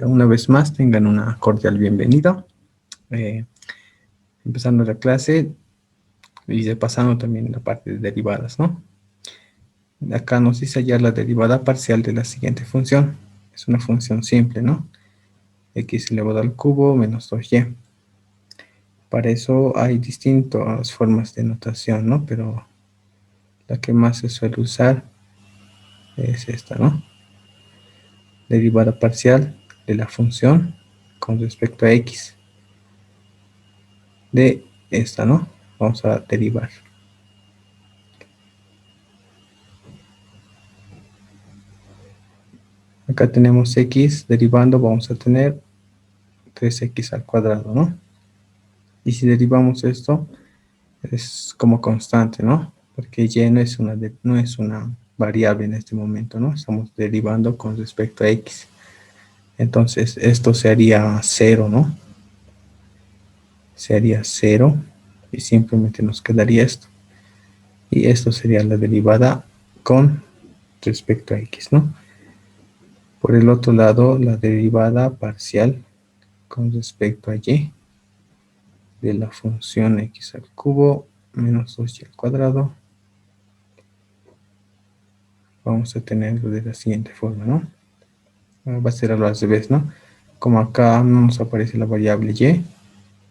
Una vez más, tengan una cordial bienvenida. Empezando la clase y pasando también la parte de derivadas, ¿no? Acá nos dice hallar la derivada parcial de la siguiente función. Es una función simple, ¿no? X elevado al cubo menos 2y. Para eso hay distintas formas de notación, ¿no? Pero la que más se suele usar es esta, ¿no? Derivada parcial de la función con respecto a x. De esta, ¿no? Vamos a derivar. Acá tenemos x derivando, vamos a tener 3x al cuadrado, ¿no? Y si derivamos esto, es como constante, ¿no? Porque y no es una variable en este momento, ¿no? Estamos derivando con respecto a x. Entonces, esto sería 0, ¿no? Sería 0 y simplemente nos quedaría esto. Y esto sería la derivada con respecto a x, ¿no? Por el otro lado, la derivada parcial con respecto a y de la función x al cubo menos 2y al cuadrado. Vamos a tenerlo de la siguiente forma, ¿no? Va a ser al revés, ¿no? Como acá no nos aparece la variable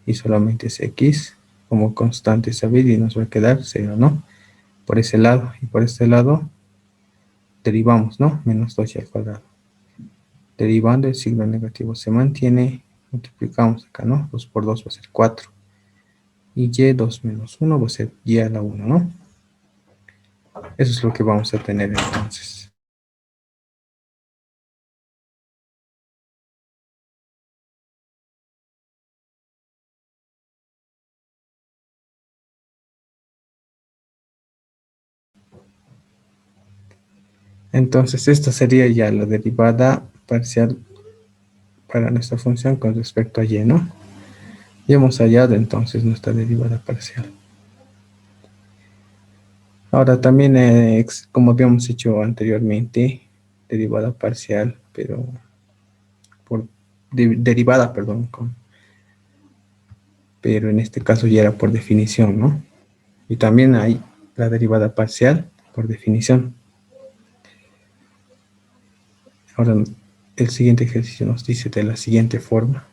y solamente es x como constante saber y nos va a quedar 0, ¿no? Por ese lado y por este lado derivamos, ¿no? Menos 2y al cuadrado. Derivando el signo negativo se mantiene, multiplicamos acá, ¿no? 2 por 2 va a ser 4. Y y2 menos 1 va a ser y a la 1, ¿no? Eso es lo que vamos a tener entonces. Entonces esta sería ya la derivada parcial para nuestra función con respecto a y, ¿no? Ya hemos hallado entonces nuestra derivada parcial. Ahora también, como habíamos hecho anteriormente, derivada parcial, pero derivada, perdón, pero en este caso ya era por definición, ¿no? Y también hay la derivada parcial por definición. Ahora, el siguiente ejercicio nos dice de la siguiente forma.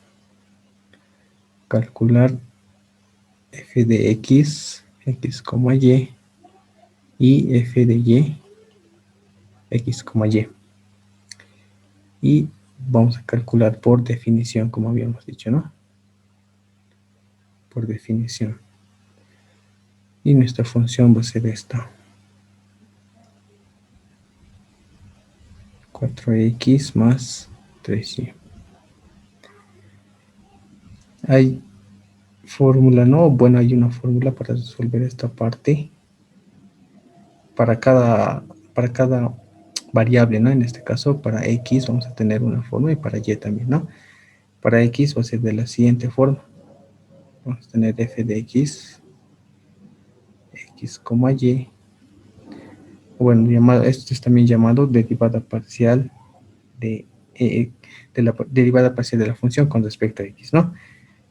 Calcular f de x, x, y f de y, x, y. Y vamos a calcular por definición, como habíamos dicho, ¿no? Por definición. Y nuestra función va a ser esta. 4x más 3y. Hay fórmula, ¿no? Bueno, hay una fórmula para resolver esta parte. Para cada variable, ¿no? En este caso, para x vamos a tener una forma y para y también, ¿no? Para x va a ser de la siguiente forma. Vamos a tener f de x, x, y. Bueno, esto es también llamado derivada parcial de la derivada parcial de la función con respecto a x, ¿no?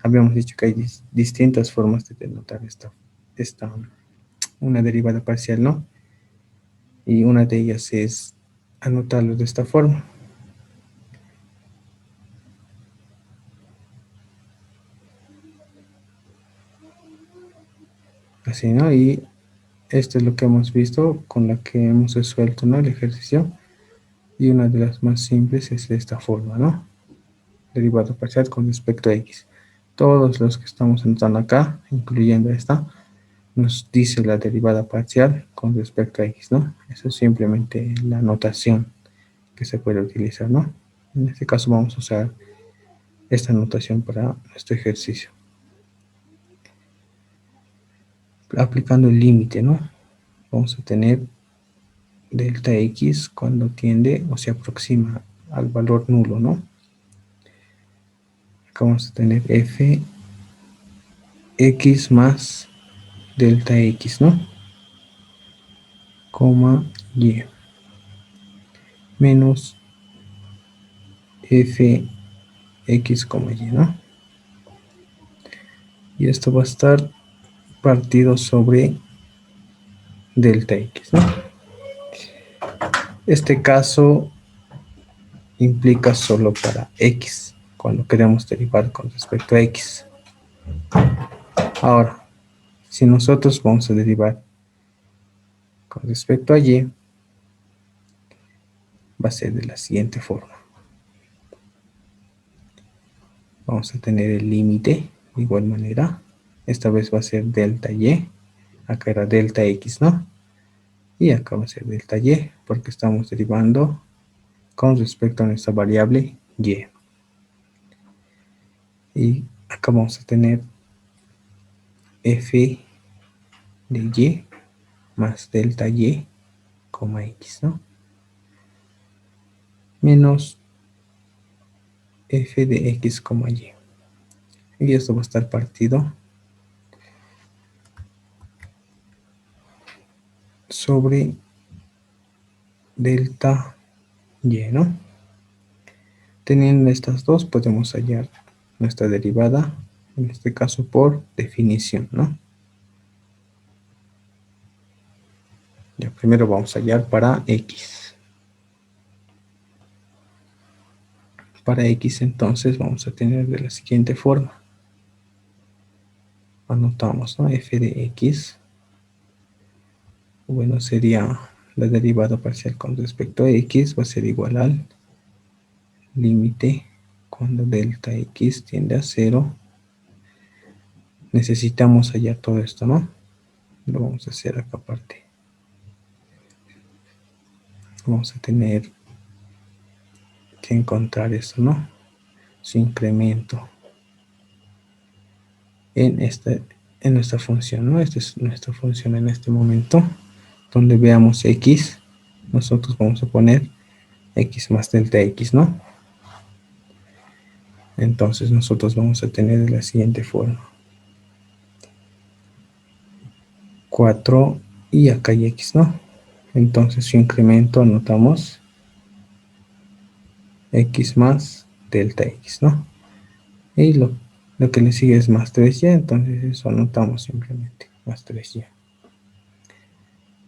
Habíamos dicho que hay distintas formas de denotar una derivada parcial, ¿no? Y una de ellas es anotarlo de esta forma. Así, ¿no? Y esto es lo que hemos visto con la que hemos resuelto, ¿no? El ejercicio. Y una de las más simples es de esta forma, ¿no? Derivada parcial con respecto a x. Todos los que estamos anotando acá, incluyendo esta, nos dice la derivada parcial con respecto a x, ¿no? Eso es simplemente la notación que se puede utilizar, ¿no? En este caso vamos a usar esta notación para nuestro ejercicio. Aplicando el límite, ¿no? Vamos a tener delta x cuando tiende o se aproxima al valor nulo, ¿no? Acá vamos a tener f x más delta x, ¿no? Coma y menos f x, y, ¿no? Y esto va a estar partido sobre delta x, ¿no? Este caso implica solo para x, cuando queremos derivar con respecto a x. Ahora, si nosotros vamos a derivar con respecto a y, va a ser de la siguiente forma. Vamos a tener el límite de igual manera. Esta vez va a ser delta y. Acá era delta x, ¿no? Y acá va a ser delta y, porque estamos derivando con respecto a nuestra variable y. Y acá vamos a tener f de y más delta y, x, ¿no? Menos f de x, y. Y esto va a estar partido sobre delta y, ¿no? Teniendo estas dos, podemos hallar nuestra derivada, en este caso por definición, ¿no? Ya, primero vamos a hallar para x. Para x, entonces, vamos a tener de la siguiente forma. Anotamos, ¿no? F de x. Bueno, sería la derivada parcial con respecto a x, va a ser igual al límite cuando delta x tiende a 0. Necesitamos hallar todo esto, ¿no? Lo vamos a hacer acá aparte. Vamos a tener que encontrar esto, ¿no? Su incremento en nuestra función, ¿no? Esta es nuestra función en este momento. Donde veamos x, nosotros vamos a poner x más delta x, ¿no? Entonces nosotros vamos a tener de la siguiente forma. 4 y acá hay x, ¿no? Entonces su incremento anotamos x más delta x, ¿no? Y lo que le sigue es más 3y, entonces eso anotamos simplemente, más 3y.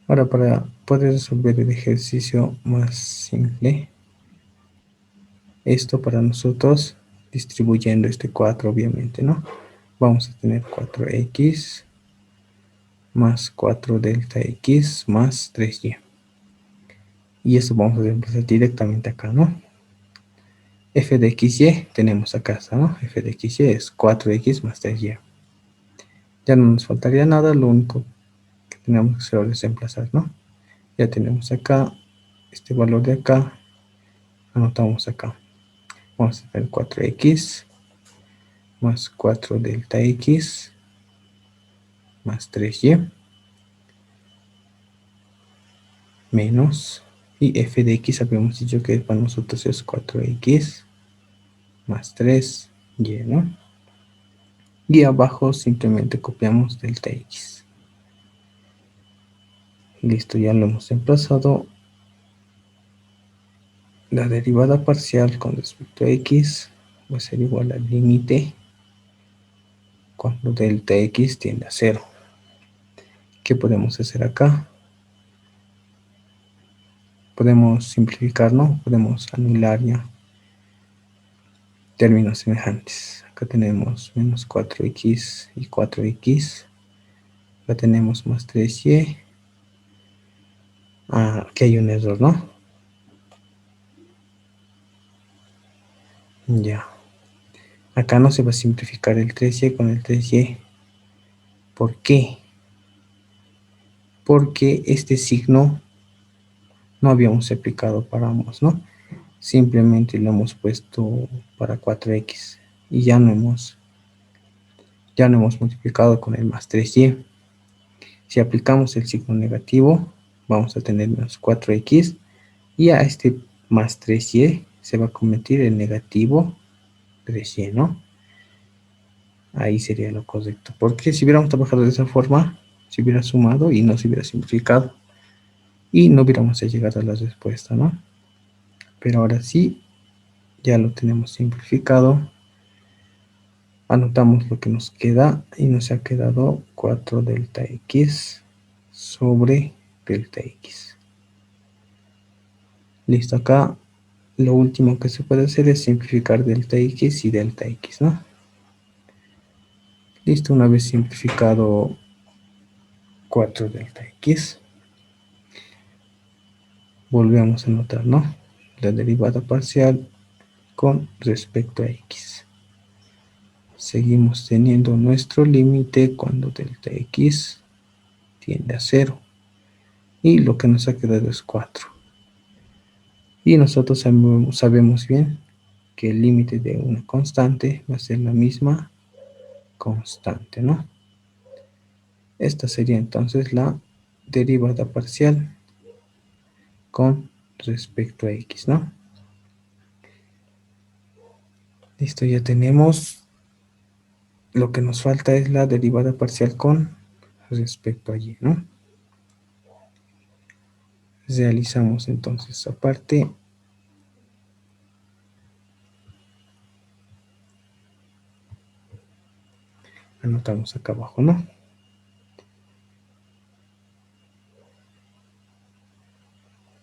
Ahora, para poder resolver el ejercicio más simple, esto para nosotros, distribuyendo este 4 obviamente, ¿no? Vamos a tener 4x más 4 delta x más 3y. Y eso vamos a reemplazar directamente acá, ¿no? F de xy tenemos acá, ¿no? F de xy es 4x más 3y. Ya no nos faltaría nada, lo único que tenemos que hacer es reemplazar, ¿no? Ya tenemos acá este valor de acá, anotamos acá. Vamos a tener 4x más 4 delta x más 3y menos, y f de x habíamos dicho que para nosotros es 4x más 3y, ¿no? Y abajo simplemente copiamos delta x. Listo, ya lo hemos emplazado. La derivada parcial con respecto a x va a ser igual al límite cuando delta x tiende a 0. ¿Qué podemos hacer acá? Podemos simplificar, ¿no? Podemos anular ya términos semejantes. Acá tenemos menos 4x y 4x. Acá tenemos más 3y. Aquí hay un error, ¿no? Ya. Acá no se va a simplificar el 3y con el 3y. ¿Por qué? Porque este signo no habíamos aplicado para ambos, ¿no? Simplemente lo hemos puesto para 4x y ya no hemos multiplicado con el más 3y. Si aplicamos el signo negativo, vamos a tener menos 4x y a este más 3y se va a convertir en negativo 3y, ¿no? Ahí sería lo correcto, porque si hubiéramos trabajado de esa forma, se hubiera sumado y no se hubiera simplificado y no hubiéramos llegado a la respuesta, ¿no? Pero ahora sí, ya lo tenemos simplificado Anotamos lo que nos queda y nos ha quedado 4 delta x sobre delta x. Listo, acá lo último que se puede hacer es simplificar delta x y delta x, ¿no? Listo, una vez simplificado 4 delta x, volvemos a anotar, ¿no? La derivada parcial con respecto a x. Seguimos teniendo nuestro límite cuando delta x tiende a 0. Y lo que nos ha quedado es 4. Y nosotros sabemos bien que el límite de una constante va a ser la misma constante, ¿no? Esta sería entonces la derivada parcial con respecto a x, ¿no? Listo, ya tenemos. Lo que nos falta es la derivada parcial con respecto a y, ¿no? Realizamos entonces esa parte. Anotamos acá abajo, ¿no?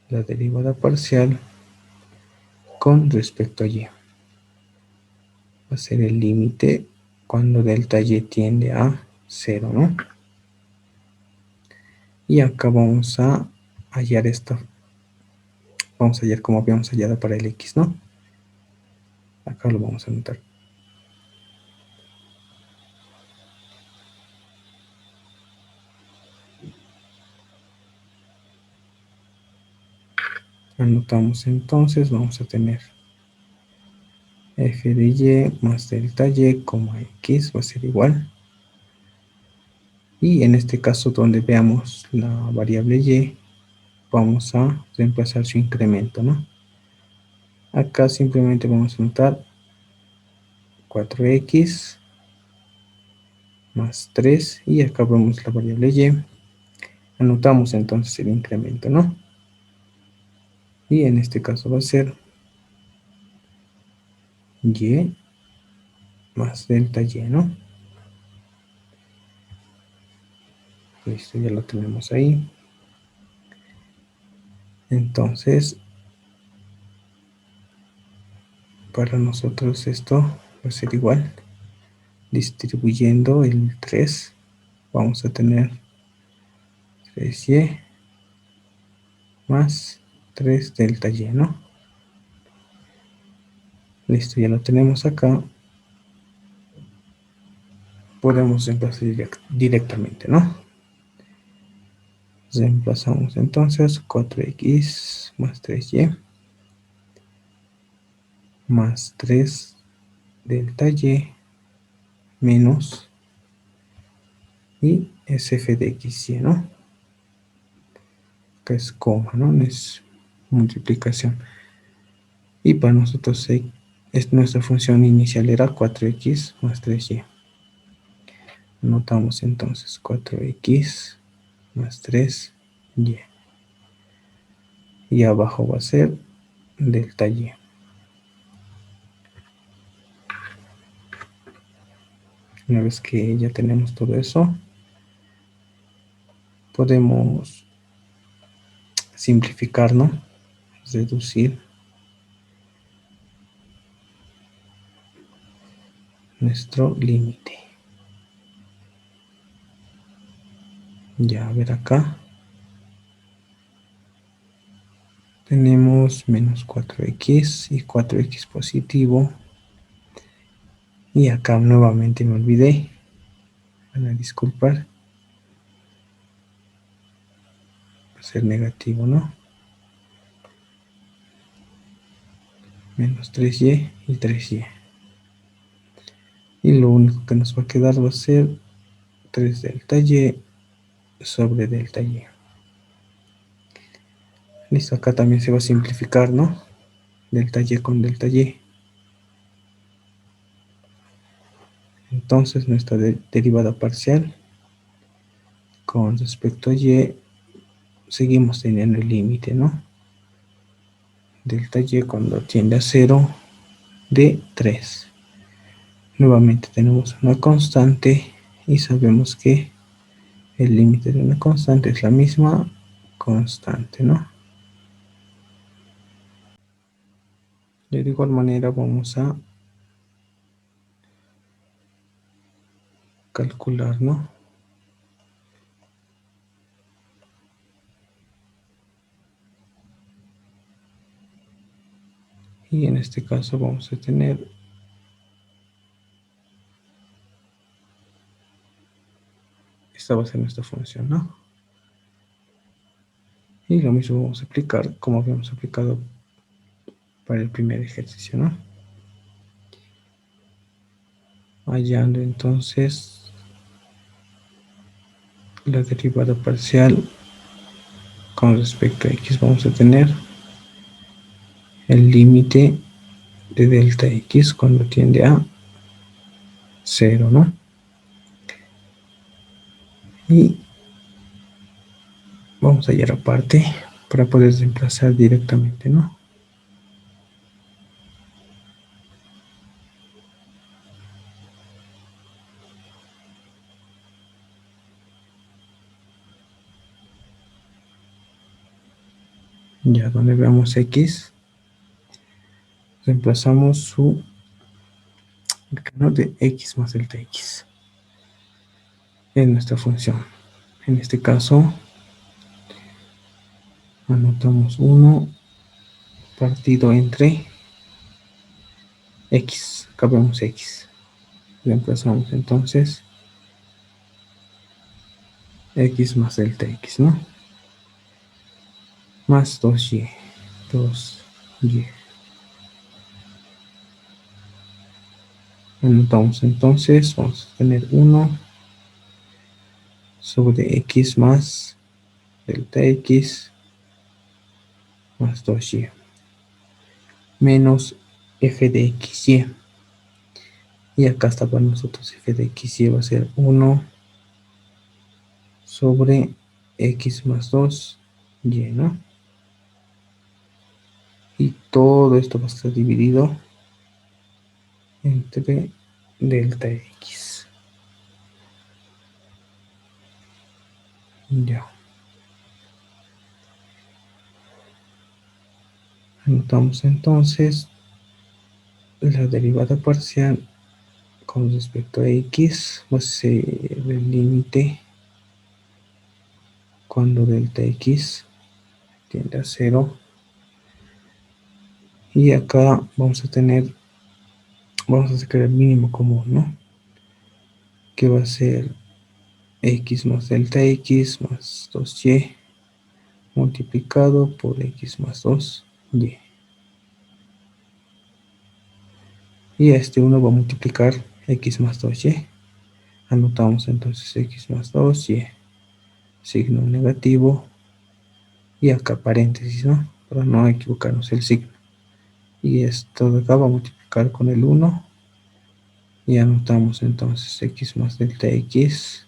La derivada parcial con respecto a y. Va a ser el límite cuando delta y tiende a 0, ¿no? Y acá vamos a hallar esto. Vamos a hallar como habíamos hallado para el x, ¿no? Acá lo vamos a anotar. Anotamos entonces, vamos a tener f de y más delta y, x va a ser igual. Y en este caso, donde veamos la variable y, vamos a reemplazar su incremento, ¿no? Acá simplemente vamos a anotar 4x más 3 y acá vemos la variable y. Anotamos entonces el incremento, ¿no? Y en este caso va a ser y más delta y, ¿no? Listo, ya lo tenemos ahí. Entonces, para nosotros esto va a ser igual. Distribuyendo el 3, vamos a tener 3y más 3 delta y, ¿no? Listo, ya lo tenemos acá. Podemos reemplazar directamente, ¿no? Reemplazamos entonces 4x más 3y más 3 delta y menos y es f de x, y, ¿no? Acá es coma, ¿no? No es multiplicación. Y para nosotros nuestra función inicial era 4x más 3y. Anotamos entonces 4x más 3y. Y abajo va a ser delta y. Una vez que ya tenemos todo eso, podemos simplificar, ¿no? Reducir nuestro límite. Ya, a ver acá. Tenemos menos 4x y 4x positivo. Y acá nuevamente me olvidé. Van a disculpar. Va a ser negativo, ¿no? Menos 3y y 3y. Y lo único que nos va a quedar va a ser 3 delta y sobre delta y. Listo, acá también se va a simplificar, ¿no? Delta y con delta y. Entonces nuestra derivada parcial con respecto a y seguimos teniendo el límite, ¿no? Delta y cuando tiende a 0 de 3. Nuevamente tenemos una constante y sabemos que el límite de una constante es la misma constante, ¿no? De igual manera vamos a calcular, ¿no? Y en este caso vamos a tener esta va a ser nuestra función, ¿no? Y lo mismo vamos a aplicar como habíamos aplicado para el primer ejercicio, ¿no? Hallando entonces la derivada parcial con respecto a x, vamos a tener el límite de delta x cuando tiende a 0, ¿no? Y vamos a hallar aparte para poder reemplazar directamente, ¿no? Ya donde veamos x, reemplazamos su decano de x más delta x en nuestra función. En este caso, anotamos 1 partido entre x, acá vemos x. Reemplazamos entonces x más delta x, ¿no? Más 2y, 2y. Anotamos entonces, vamos a tener 1 sobre x más delta x más 2y menos f de xy. Y acá está para nosotros f de xy va a ser 1 sobre x más 2y, ¿no? Y todo esto va a estar dividido entre delta x. Ya. Anotamos entonces la derivada parcial con respecto a x va a ser el límite cuando delta x tiende a 0. Y acá vamos a sacar el mínimo común, ¿no? Que va a ser x más delta x más 2y multiplicado por x más 2y. Y a este 1 va a multiplicar x más 2y. Anotamos entonces x más 2y, signo negativo, y acá paréntesis, ¿no? Para no equivocarnos el signo. Y esto de acá va a multiplicar con el 1 y anotamos entonces x más delta x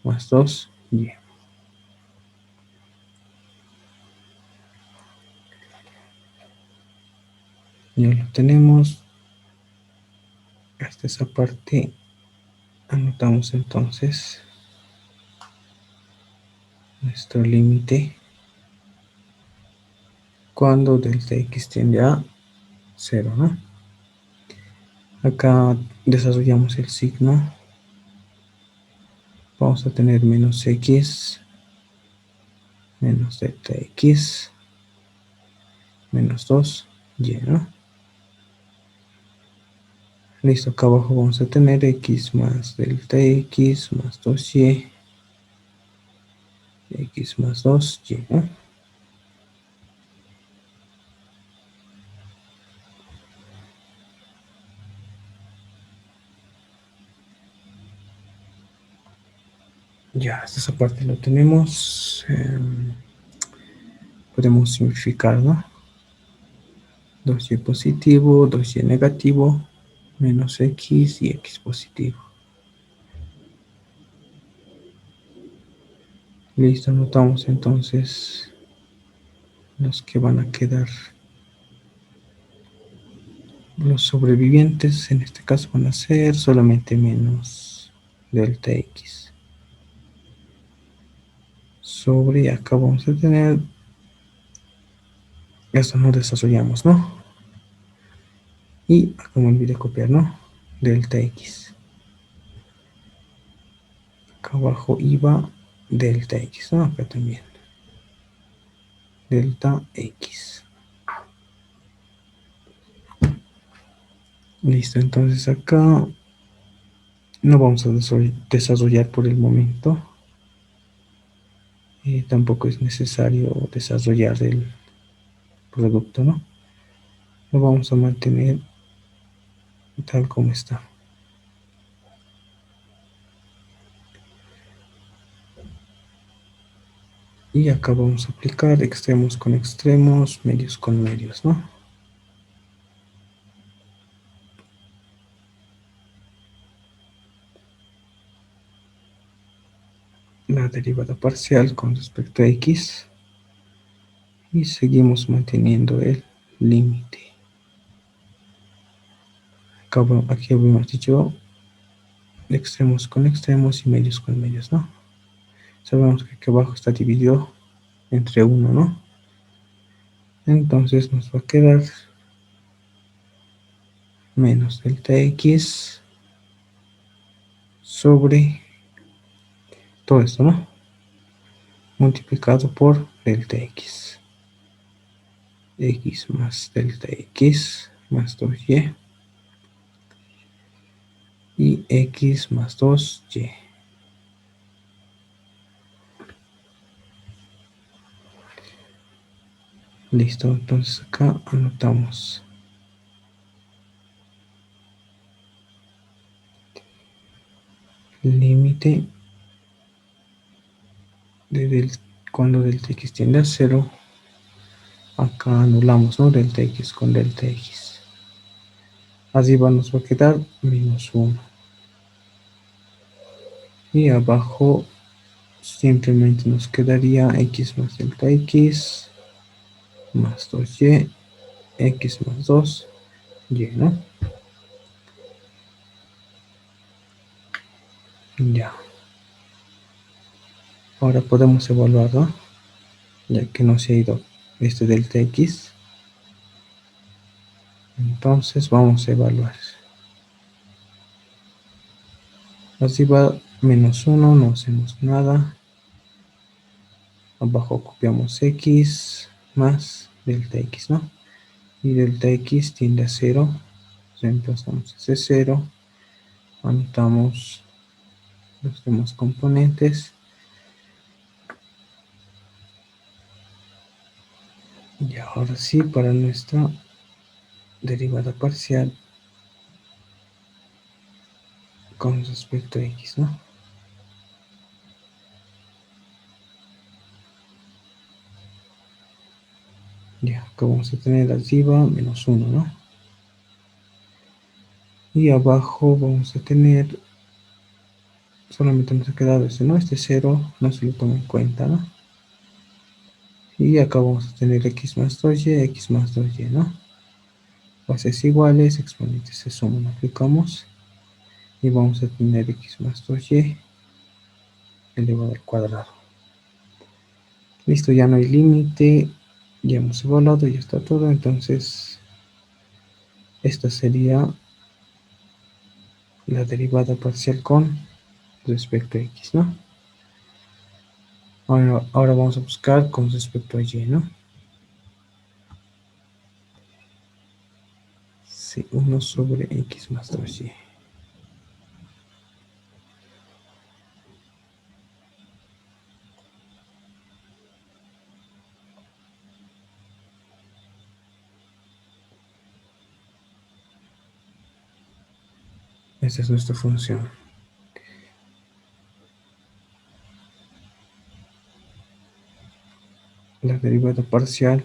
más 2y. Ya lo tenemos. Hasta esa parte anotamos entonces nuestro límite cuando delta x tiende a 0, ¿no? Acá desarrollamos el signo. Vamos a tener menos x menos delta x menos 2y, ¿no? Listo, acá abajo vamos a tener x más delta x más 2y, x más 2y, ¿no? Ya, hasta esa parte lo tenemos. Podemos simplificar, ¿no? 2y positivo, 2y negativo, menos x y x positivo. Listo, anotamos entonces los que van a quedar. Los sobrevivientes en este caso van a ser solamente menos delta x. Sobre acá vamos a tener, esto no desarrollamos, ¿no? Y acá me olvidé copiar, ¿no? Delta x. Acá abajo iba delta x, ¿no? Acá también. Delta x. Listo, entonces acá no vamos a desarrollar por el momento. Tampoco es necesario desarrollar el producto, ¿no? Lo vamos a mantener tal como está. Y acá vamos a aplicar extremos con extremos, medios con medios, ¿no? La derivada parcial con respecto a x. Y seguimos manteniendo el límite. Aquí habíamos dicho extremos con extremos y medios con medios, ¿no? Sabemos que aquí abajo está dividido entre 1, ¿no? Entonces nos va a quedar menos delta x sobre todo esto, ¿no? Multiplicado por delta x. X más delta x más 2y. Y x más 2y. Listo, entonces acá anotamos límite de cuando delta x tiende a 0. Acá anulamos, ¿no? Delta x con delta x. Arriba nos va a quedar menos 1. Y abajo simplemente nos quedaría x más delta x más 2y, x más 2y, ¿no? Ya. Ahora podemos evaluar, ¿no? Ya que no se ha ido este delta x. Entonces vamos a evaluar. Arriba menos 1, no hacemos nada. Abajo copiamos x más delta x, ¿no? Y delta x tiende a 0. Reemplazamos ese 0. Anotamos los demás componentes. Y ahora sí, para nuestra derivada parcial con respecto a x, ¿no? Ya, acá vamos a tener arriba menos 1, ¿no? Y abajo vamos a tener, solamente nos ha quedado este, ¿no? Este 0 no se lo toma en cuenta, ¿no? Y acá vamos a tener x más 2y, x más 2y, ¿no? Bases iguales, exponentes se suman, aplicamos. Y vamos a tener x más 2y elevado al cuadrado. Listo, ya no hay límite, ya hemos evaluado, ya está todo. Entonces, esta sería la derivada parcial con respecto a x, ¿no? Ahora vamos a buscar con respecto a y, ¿no? Sí, 1 sobre x más 2y. Esta es nuestra función. La derivada parcial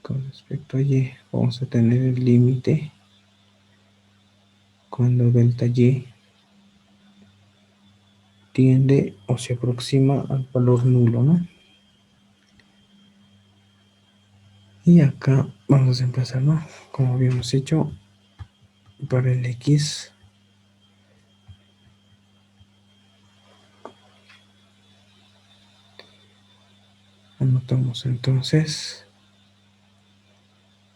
con respecto a y, vamos a tener el límite cuando delta y tiende o se aproxima al valor nulo, ¿no? Y acá vamos a empezar, ¿no? Como habíamos hecho, para el X. Anotamos entonces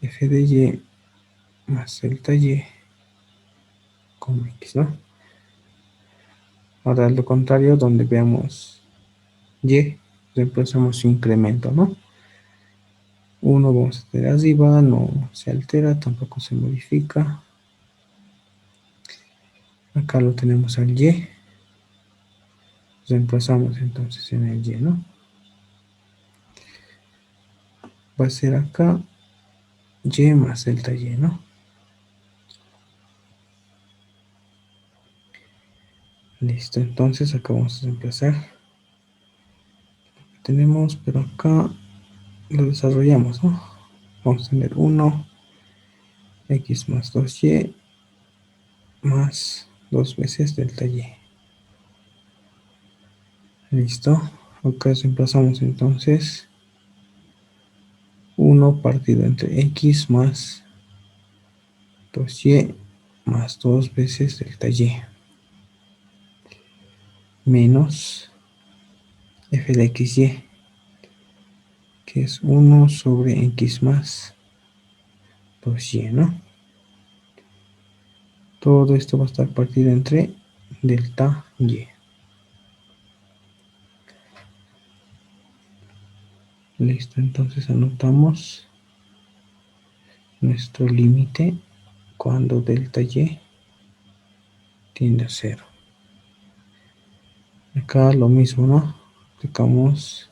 f de y más delta y con X, ¿no? Ahora lo contrario, donde veamos y, reemplazamos su incremento, ¿no? 1 vamos a tener arriba, no se altera, tampoco se modifica. Acá lo tenemos al y. Reemplazamos entonces en el y, ¿no? Va a ser acá y más delta y, ¿no? Listo, entonces acá vamos a reemplazar lo que tenemos, pero acá lo desarrollamos, ¿no? Vamos a tener 1, x más 2y más 2 veces delta y. Listo. Acá reemplazamos entonces 1 partido entre x más 2y más 2 veces delta y menos f de xy, que es 1 sobre x más 2y, ¿no? Todo esto va a estar partido entre delta y. Listo, entonces anotamos nuestro límite cuando delta y tiende a 0. Acá lo mismo, ¿no? Aplicamos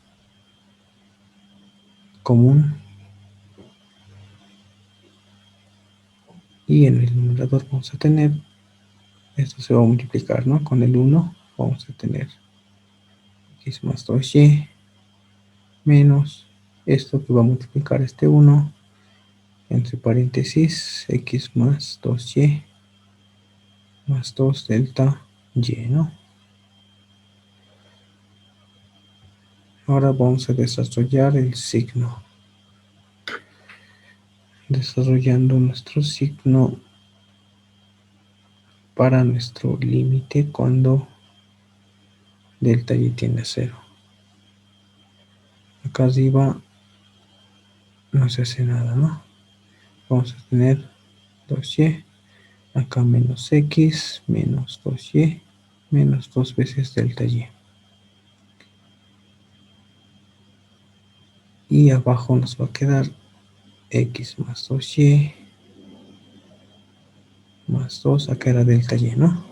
común y en el numerador vamos a tener, esto se va a multiplicar, ¿no? Con el 1 vamos a tener x más 2y menos esto que va a multiplicar este 1 entre paréntesis x más 2y más 2 delta y, ¿no? Ahora vamos a desarrollar el signo. Desarrollando nuestro signo para nuestro límite cuando delta y tiende a 0. Acá arriba no se hace nada, ¿no? Vamos a tener 2y, acá menos x, menos 2y, menos 2 veces delta y. Y abajo nos va a quedar x más 2y más 2, acá era delta y, ¿no?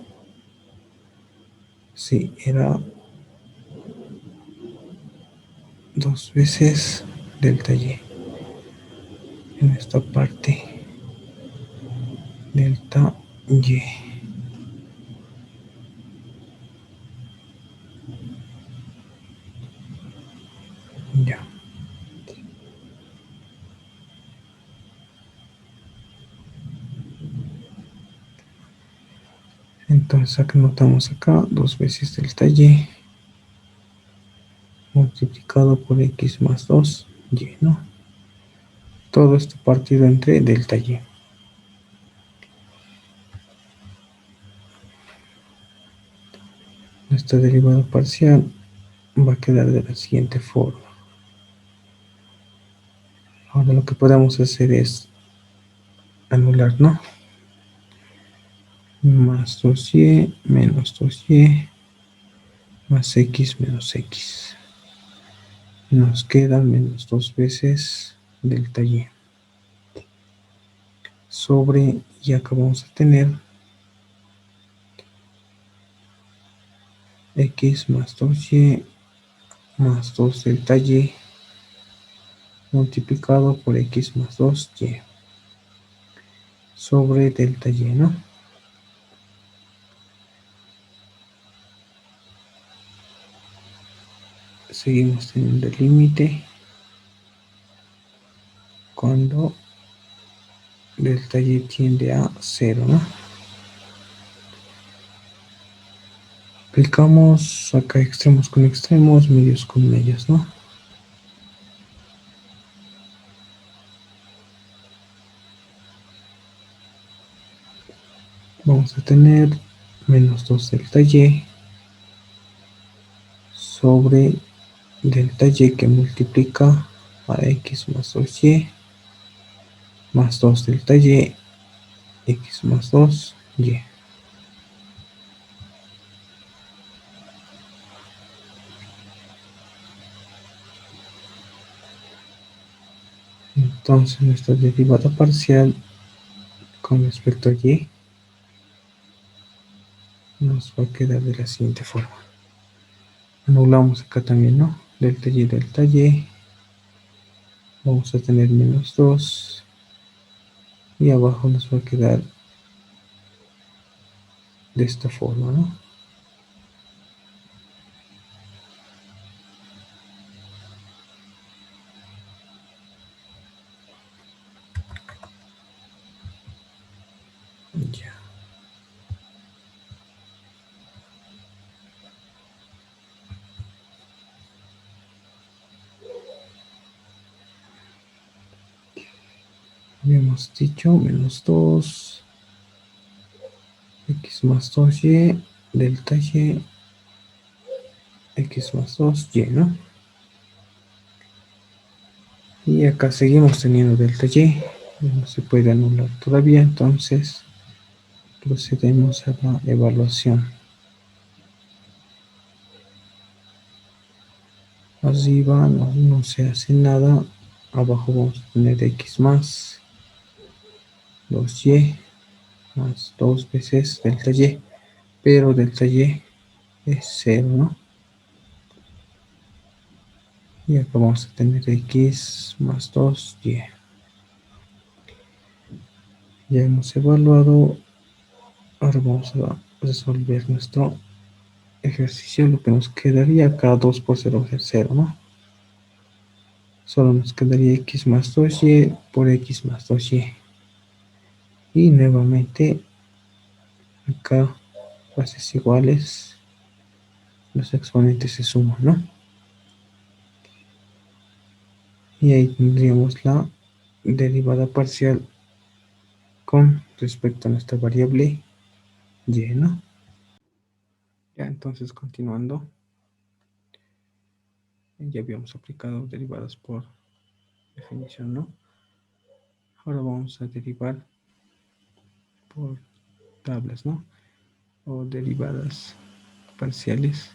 Sí, era 2 veces delta y. En esta parte, delta y. Ya. Entonces acá notamos acá 2 veces delta y multiplicado por x más 2y, ¿no? Todo esto partido entre delta y. Nuestra derivada parcial va a quedar de la siguiente forma. Ahora lo que podemos hacer es anular, ¿no? Más 2y menos 2y más x menos x. Nos queda menos 2 veces delta y. Sobre, y acá vamos a tener x más 2y más 2 delta y multiplicado por x más 2y sobre delta y, ¿no? Seguimos teniendo el límite cuando delta y tiende a 0, ¿no? Aplicamos acá extremos con extremos, medios con medios, ¿no? Vamos a tener menos 2 delta y sobre delta y que multiplica a x más 2y más 2 delta y x más 2y. Entonces nuestra derivada parcial con respecto a y nos va a quedar de la siguiente forma. Anulamos acá también, ¿no? Delta y, vamos a tener menos 2 y abajo nos va a quedar de esta forma, ¿no? Ya. Habíamos dicho menos 2 x más 2y, delta y, x más 2y, ¿no? Y acá seguimos teniendo delta y, no se puede anular todavía, entonces procedemos a la evaluación. Arriba no se hace nada, abajo vamos a tener x más 2y más 2 veces delta y, pero delta y es 0, ¿no? Y acá vamos a tener x más 2y. Ya hemos evaluado. Ahora vamos a resolver nuestro ejercicio. Lo que nos quedaría acá 2 por 0 va a ser 0, ¿no? Solo nos quedaría x más 2y por x más 2y. Y nuevamente acá bases iguales, los exponentes se suman, ¿no? Y ahí tendríamos la derivada parcial con respecto a nuestra variable y, ¿no? Ya, entonces continuando, ya habíamos aplicado derivadas por definición, ¿no? Ahora vamos a derivar por tablas, ¿no? O derivadas parciales.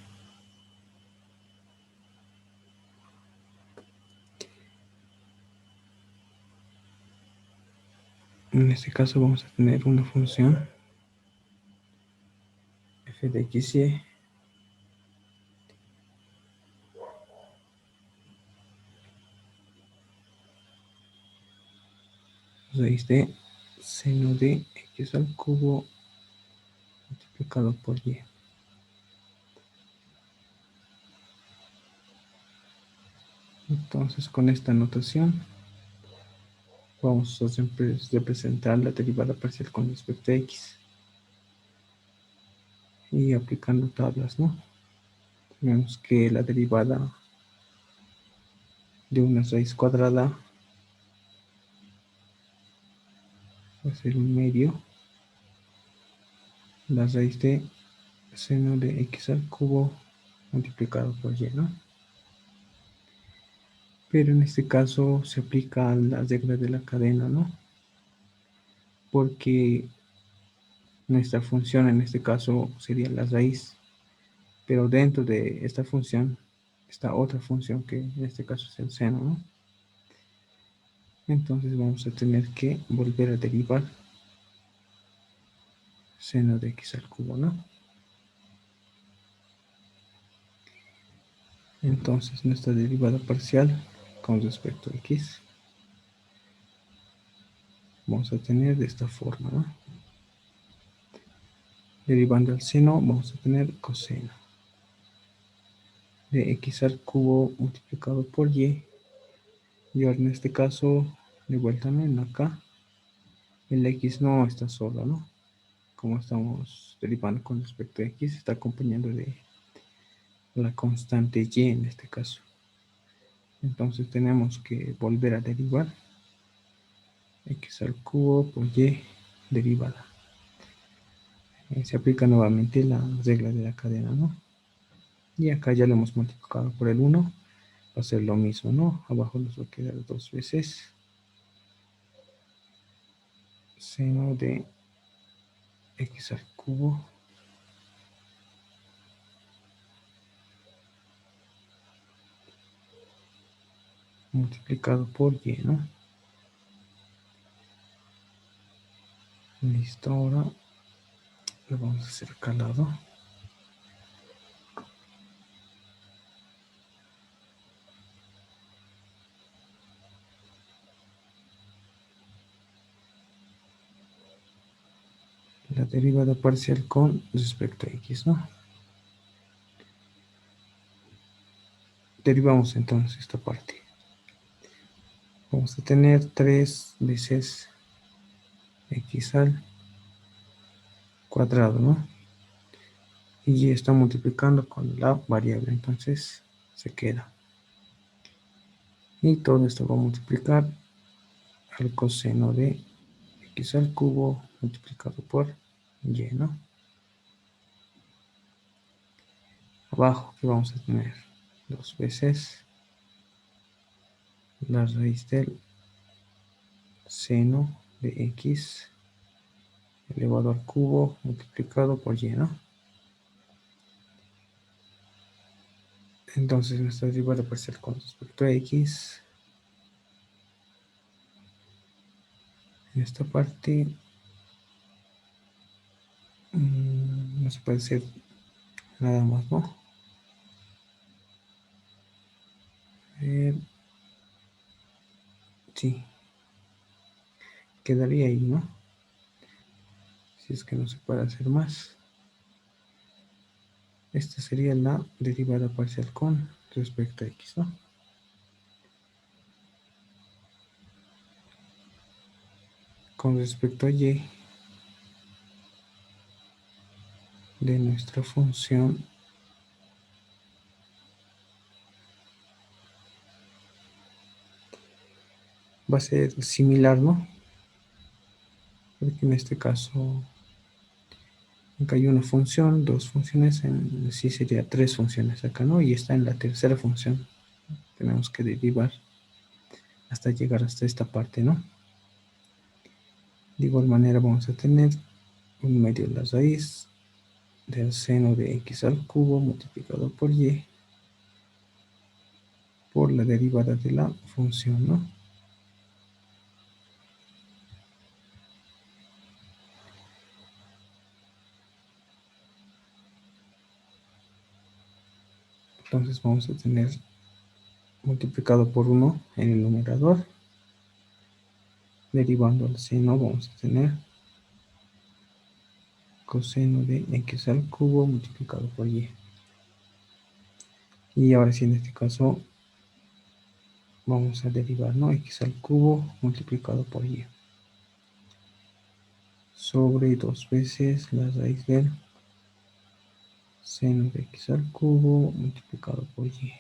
En este caso vamos a tener una función f de x, y raíz de seno de x al cubo multiplicado por y. Entonces con esta notación vamos a representar la derivada parcial con respecto a x y aplicando tablas, ¿no? Tenemos que la derivada de una raíz cuadrada va a ser un medio, la raíz de seno de x al cubo multiplicado por y, ¿no? Pero en este caso se aplica la regla de la cadena, ¿no? Porque nuestra función en este caso sería la raíz, pero dentro de esta función está otra función que en este caso es el seno, ¿no? Entonces vamos a tener que volver a derivar seno de x al cubo, ¿no? Entonces nuestra derivada parcial con respecto a x vamos a tener de esta forma, ¿no? Derivando el seno vamos a tener coseno de x al cubo multiplicado por y. Y ahora en este caso, de vuelta en acá, el x no está solo, ¿no? Como estamos derivando con respecto a x, está acompañando de la constante y en este caso. Entonces tenemos que volver a derivar x al cubo por y derivada. se aplica nuevamente la regla de la cadena, ¿no? Y acá ya lo hemos multiplicado por el 1, va a ser lo mismo, ¿no? Abajo nos va a quedar 2 veces seno de x al cubo multiplicado por y, ¿no? Listo, ahora lo vamos a hacer calado. La derivada parcial con respecto a x, ¿no? Derivamos entonces esta parte. Vamos a tener 3 veces x al cuadrado, ¿no? Y y está multiplicando con la variable, entonces se queda. Y todo esto va a multiplicar al coseno de x al cubo multiplicado por y, ¿no? Abajo que vamos a tener 2 veces la raíz del seno de x elevado al cubo multiplicado por y, ¿no? Entonces nuestra derivada parcial con respecto a x, en esta parte no se puede hacer nada más, ¿no? Sí, quedaría ahí, ¿no? Si es que no se puede hacer más. Esta sería la derivada parcial con respecto a x, ¿no? Con respecto a y de nuestra función, va a ser similar, ¿no? Porque en este caso, acá hay una función, dos funciones, en sí sería tres funciones acá, ¿no? Y está en la tercera función. Tenemos que derivar hasta llegar hasta esta parte, ¿no? De igual manera vamos a tener un medio de la raíz del seno de x al cubo multiplicado por y por la derivada de la función, ¿no? Entonces vamos a tener multiplicado por 1 en el numerador. Derivando el seno vamos a tener coseno de x al cubo multiplicado por y. Y ahora sí, en este caso vamos a derivar, ¿no? X al cubo multiplicado por y sobre 2 veces la raíz del seno de x al cubo multiplicado por y.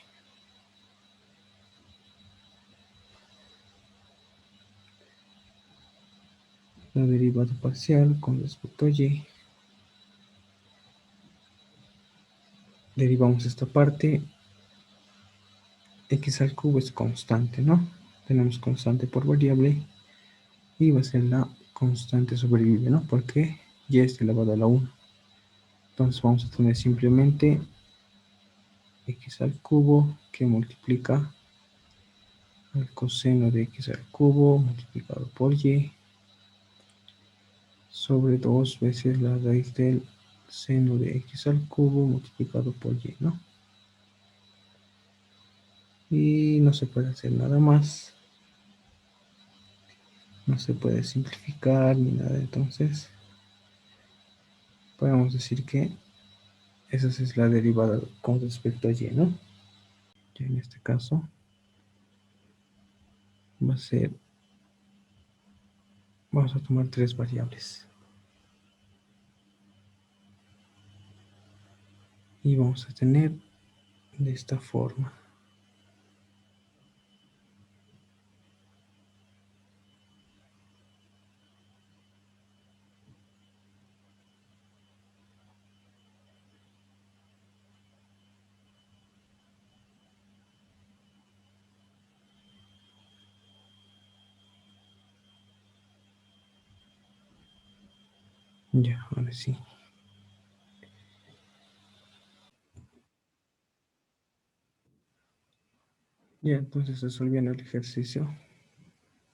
La derivada parcial con respecto a y. Derivamos esta parte. X al cubo es constante, ¿no? Tenemos constante por variable y va a ser la constante sobrevive, ¿no? Porque y es elevado a la 1. Entonces vamos a tener simplemente x al cubo que multiplica al coseno de x al cubo multiplicado por y sobre 2 veces la raíz del seno de x al cubo multiplicado por y, ¿no? Y no se puede hacer nada más. No se puede simplificar ni nada. Entonces podemos decir que esa es la derivada con respecto a y, ¿no? Y en este caso va a ser, vamos a tomar tres variables. Y vamos a tener de esta forma. Ya, ahora sí. Ya, entonces resolviendo el ejercicio,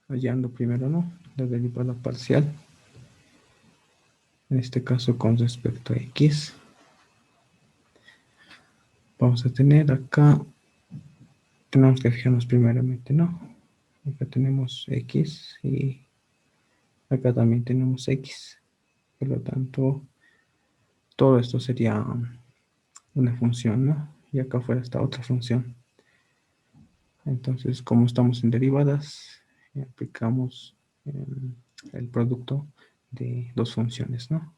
hallando primero, ¿no? La derivada parcial, en este caso con respecto a x. Vamos a tener acá, tenemos que fijarnos primeramente, ¿no? Acá tenemos x y acá también tenemos x. Por lo tanto, todo esto sería una función, ¿no? Y acá afuera está otra función. Entonces, como estamos en derivadas, aplicamos el producto de dos funciones, ¿no?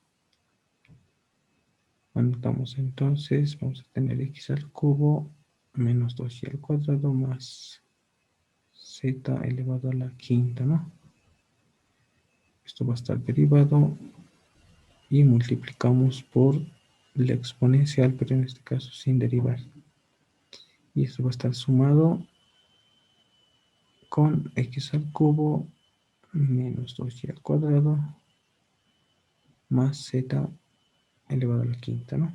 Anotamos entonces, vamos a tener x al cubo menos 2y al cuadrado más z elevado a la quinta, ¿no? Esto va a estar derivado y multiplicamos por la exponencial, pero en este caso sin derivar. Y esto va a estar sumado con x al cubo menos 2y al cuadrado más z elevado a la quinta, ¿no?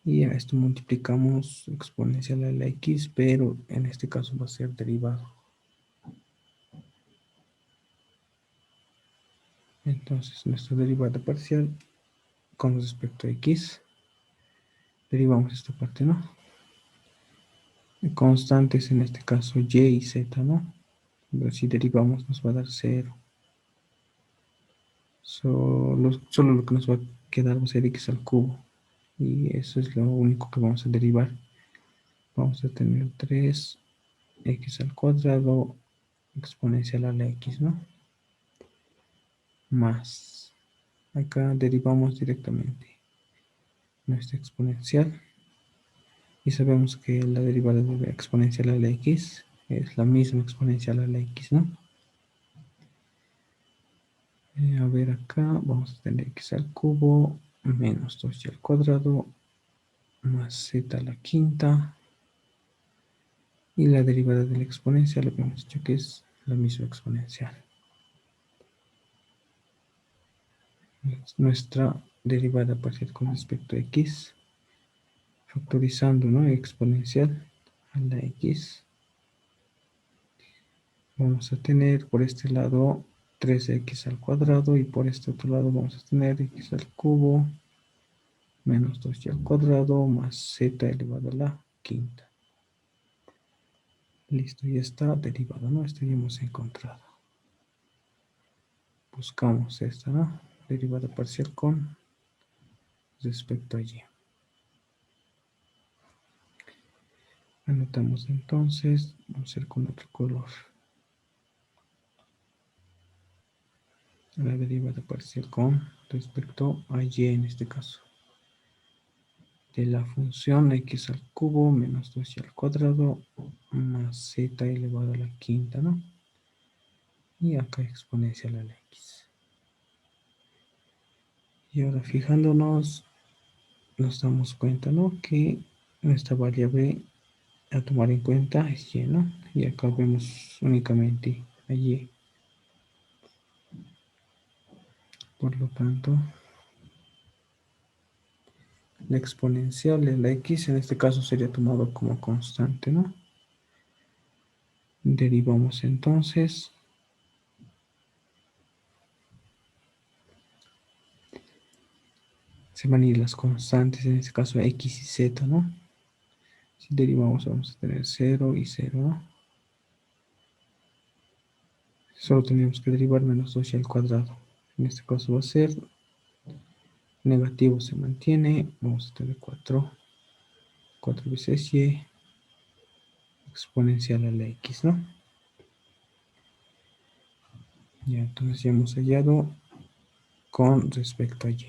Y a esto multiplicamos exponencial a la x, pero en este caso va a ser derivado. Entonces, nuestra derivada parcial con respecto a x, derivamos esta parte, ¿no? Constantes en este caso y y z, ¿no? Pero si derivamos nos va a dar 0. Solo lo que nos va a quedar va a ser x al cubo. Y eso es lo único que vamos a derivar. Vamos a tener 3 x al cuadrado exponencial a la x, ¿no? Más. Acá derivamos directamente nuestra exponencial. Y sabemos que la derivada de la exponencial a la x es la misma exponencial a la x, ¿no? A ver acá, vamos a tener x al cubo menos 2y al cuadrado más z a la quinta. Y la derivada de la exponencial habíamos dicho que es la misma exponencial. Nuestra derivada parcial con respecto a x, factorizando, ¿no? Exponencial a la x. Vamos a tener por este lado 3x al cuadrado y por este otro lado vamos a tener x al cubo menos 2y al cuadrado más z elevado a la quinta. Listo, ya está derivado, ¿no? Esto ya hemos encontrado. Buscamos esta, ¿no? Derivada parcial con respecto a y. Anotamos entonces, vamos a hacer con otro color. La derivada parcial con respecto a y en este caso. De la función x al cubo menos 2y al cuadrado más z elevado a la quinta, ¿no? Y acá exponencial a la x. Y ahora fijándonos, nos damos cuenta, ¿no? Que nuestra variable a tomar en cuenta es y, ¿no? Y acá vemos únicamente a y. Por lo tanto, la exponencial de la x en este caso sería tomado como constante, ¿no? Derivamos entonces. Se van a ir las constantes, en este caso x y z, ¿no? Si derivamos vamos a tener 0 y 0, ¿no? Solo tenemos que derivar menos 2y al cuadrado. En este caso va a ser negativo, se mantiene. Vamos a tener 4 veces y exponencial a la x, ¿no? Ya, entonces ya hemos hallado con respecto a y.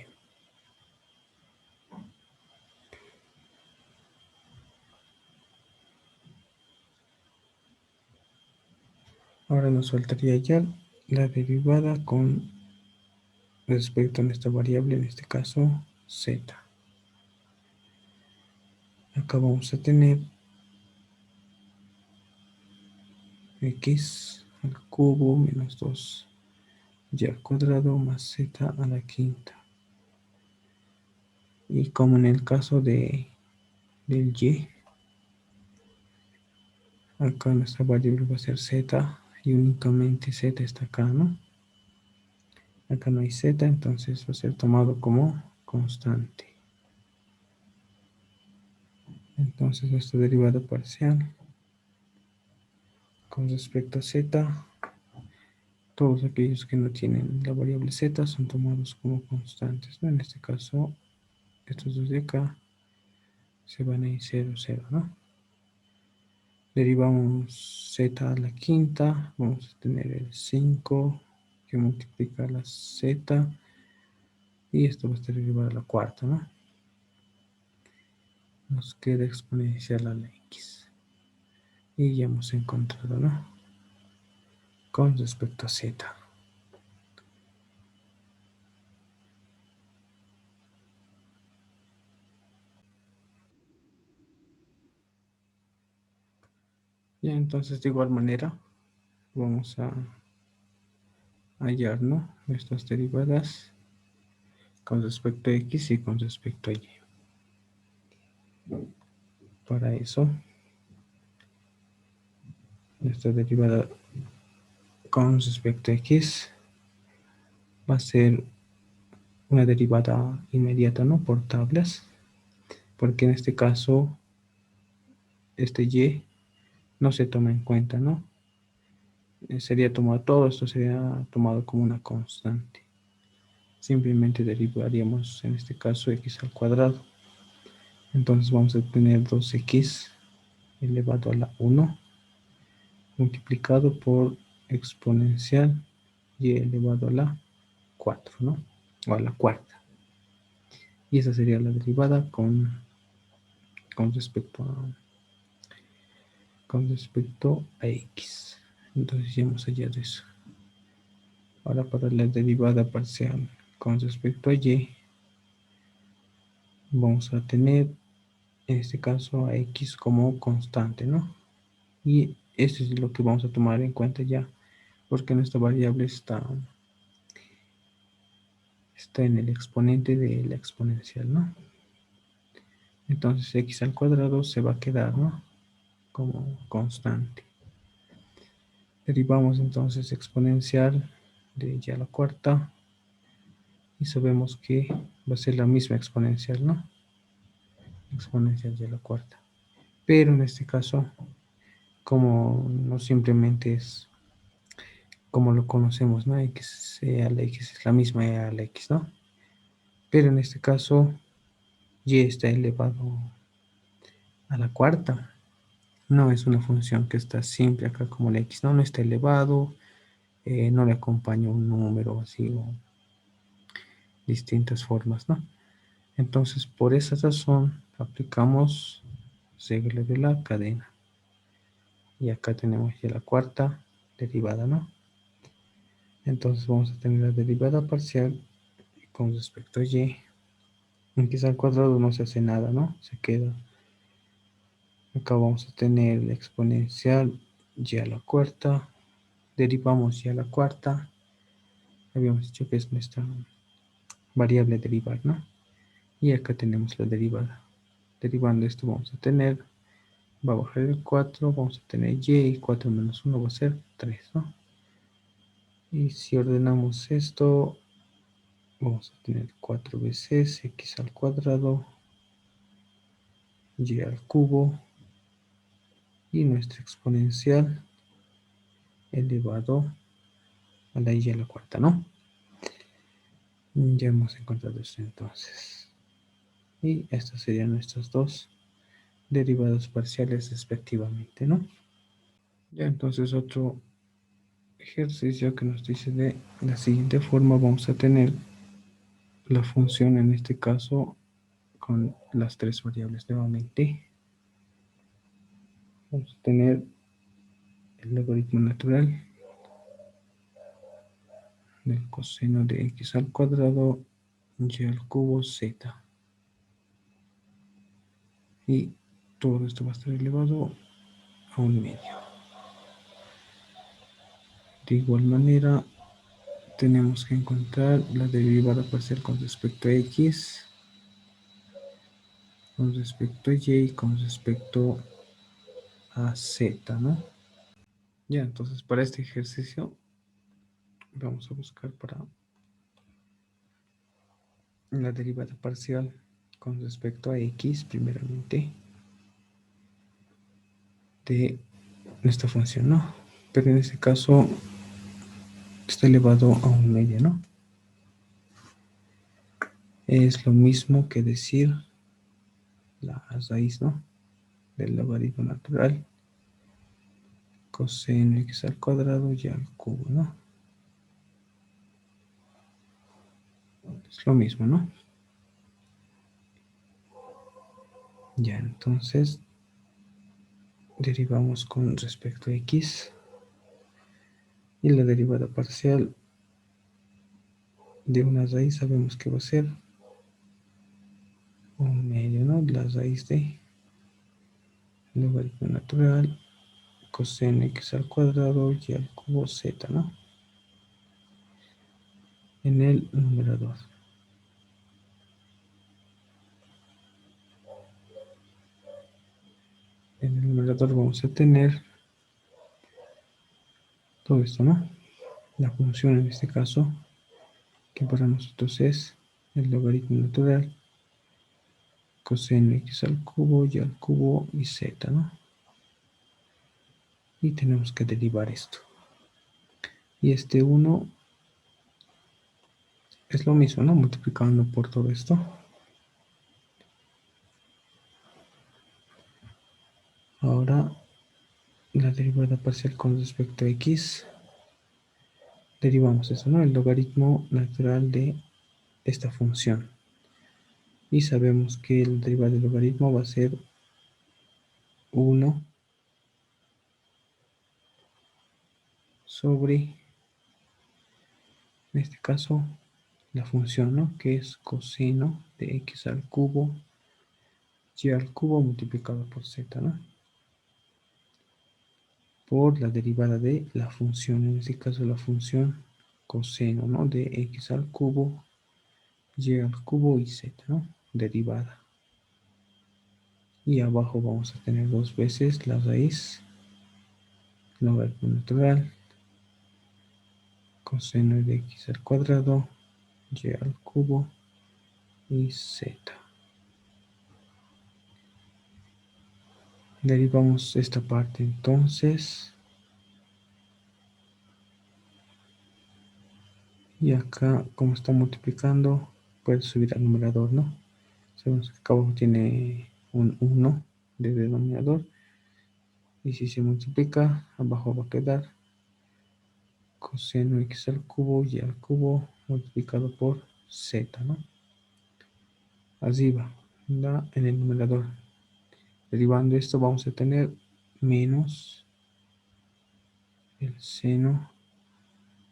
Ahora nos faltaría ya la derivada con respecto a nuestra variable, en este caso z. Acá vamos a tener x al cubo menos 2 y al cuadrado más z a la quinta. Y como en el caso del y, acá nuestra variable va a ser z y únicamente z está acá, ¿no? Acá no hay z, entonces va a ser tomado como constante. Entonces nuestra derivada parcial con respecto a z, todos aquellos que no tienen la variable z son tomados como constantes, ¿no? En este caso, estos dos de acá se van a ir 0, 0, ¿no? Derivamos z a la quinta, vamos a tener el 5 que multiplica la z y esto va a estar elevado a la cuarta, ¿no? Nos queda exponencial a la x. Y ya hemos encontrado, ¿no? Con respecto a z. Y entonces de igual manera vamos a hallar, ¿no? Nuestras derivadas con respecto a x y con respecto a y. Para eso, nuestra derivada con respecto a x va a ser una derivada inmediata, ¿no? Por tablas, porque en este caso, este y no se toma en cuenta, ¿no? Sería tomado todo esto, sería tomado como una constante. Simplemente derivaríamos, en este caso, x al cuadrado. Entonces vamos a tener 2x elevado a la 1 multiplicado por exponencial y elevado a la 4, ¿no? O a la cuarta. Y esa sería la derivada con respecto a x. Entonces ya hemos hallado eso. Ahora para la derivada parcial con respecto a y, vamos a tener en este caso a x como constante, ¿no? Y esto es lo que vamos a tomar en cuenta ya, porque nuestra variable está en el exponente de la exponencial, ¿no? Entonces x al cuadrado se va a quedar, ¿no? Como constante. Derivamos entonces exponencial de y a la cuarta y sabemos que va a ser la misma exponencial, ¿no? Exponencial y a la cuarta. Pero en este caso, como no simplemente es como lo conocemos, ¿no? X a la x es la misma a la x, ¿no? Pero en este caso, y está elevado a la cuarta. No es una función que está siempre acá como la x, no está elevado, no le acompaña un número así o distintas formas, ¿no? Entonces, por esa razón, aplicamos regla de la cadena. Y acá tenemos ya la cuarta derivada, ¿no? Entonces vamos a tener la derivada parcial con respecto a y. X al cuadrado no se hace nada, ¿no? Se queda. Acá vamos a tener la exponencial y a la cuarta. Derivamos y a la cuarta. Habíamos dicho que es nuestra variable derivar, ¿no? Y acá tenemos la derivada. Derivando esto vamos a tener, va a bajar el 4, vamos a tener y 4 menos 1 va a ser 3, ¿no? Y si ordenamos esto, vamos a tener 4 veces x al cuadrado, y al cubo, y nuestra exponencial elevado a la y a la cuarta, ¿no? Ya hemos encontrado esto entonces. Y estas serían nuestras dos derivadas parciales respectivamente, ¿no? Ya entonces otro ejercicio que nos dice de la siguiente forma, vamos a tener la función en este caso con las tres variables nuevamente. Vamos a tener el logaritmo natural del coseno de x al cuadrado y al cubo z. Y todo esto va a estar elevado a 1 medio. De igual manera, tenemos que encontrar la derivada parcial con respecto a x, con respecto a y y con respecto a z, ¿no? Ya, entonces para este ejercicio vamos a buscar para la derivada parcial con respecto a x, primeramente, de esta función, ¿no? Pero en este caso está elevado a un medio, ¿no? Es lo mismo que decir la raíz, ¿no? Del logaritmo natural, coseno x al cuadrado y al cubo, ¿no? Es lo mismo, ¿no? Ya, entonces derivamos con respecto a x y la derivada parcial de una raíz sabemos que va a ser un medio, ¿no? La raíz de logaritmo natural, coseno x al cuadrado y al cubo z, ¿no? En el numerador. En el numerador vamos a tener todo esto, ¿no? La función en este caso, que para nosotros es el logaritmo natural, coseno x al cubo y al cubo y z, ¿no? Y tenemos que derivar esto. Y este 1 es lo mismo, ¿no? Multiplicando por todo esto. Ahora, la derivada parcial con respecto a x, derivamos eso, ¿no? El logaritmo natural de esta función. Y sabemos que el derivada del logaritmo va a ser 1 sobre, en este caso, la función, ¿no? Que es coseno de x al cubo y al cubo multiplicado por z, ¿no? Por la derivada de la función, en este caso la función coseno, ¿no? De x al cubo y al cubo y z, ¿no? Derivada. Y abajo vamos a tener dos veces la raíz, logaritmo natural, coseno de x al cuadrado y al cubo y z. Derivamos esta parte entonces. Y acá, como está multiplicando, puede subir al numerador, ¿no? Sabemos que acá abajo tiene un 1 de denominador. Y si se multiplica, abajo va a quedar coseno x al cubo y al cubo multiplicado por z, ¿no? Arriba, en el numerador. Derivando esto vamos a tener menos el seno